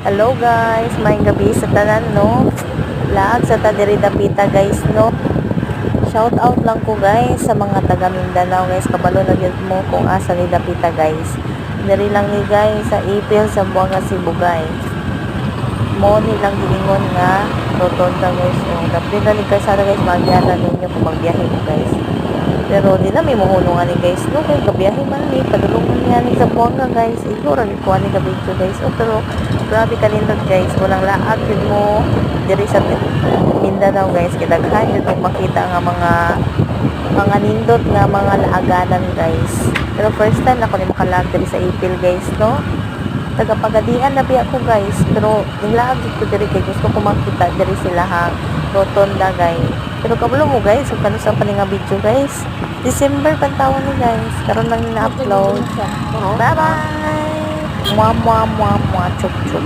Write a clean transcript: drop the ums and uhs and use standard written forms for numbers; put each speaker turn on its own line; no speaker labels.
Hello guys, may gabi sa tanan no. Laag sa diri dapita guys no. Shout out lang ko guys sa mga taga Mindanao guys. Kabalo na gyud mo kung asa ni dapita guys. Diri lang ni guys sa Ipil sa Buanga Cebu guys. Mo ni lang giingon nga rotonda guys. So, dapita ni kalsada guys, magbiyahe ninyo kung magbiyahe mo guys. Pero di na may mahulungan ni guys no, kay kabiyahe man ni padulungan niya ni sa Buanga guys. Ikaw ra gikuha ni kabidyo guys. O pero grabe kanindot guys, walang laag yun mo diri sa Mindanao guys. Kidaghan yun mo makita nga mga nindot nga mga laaganan guys. Pero first time ako ni makalag diri sa Ipil guys no. Tagapagadian na biya ko guys, pero nilaag ko diri kay gusto ko makita diri sila hang rotonda guys. Pero kabalo mo guys, kung kano sa paninga video guys. December pantawon ni guys, karon lang na-upload. Bye bye. Mwah mwah mwah mwah, chup chup.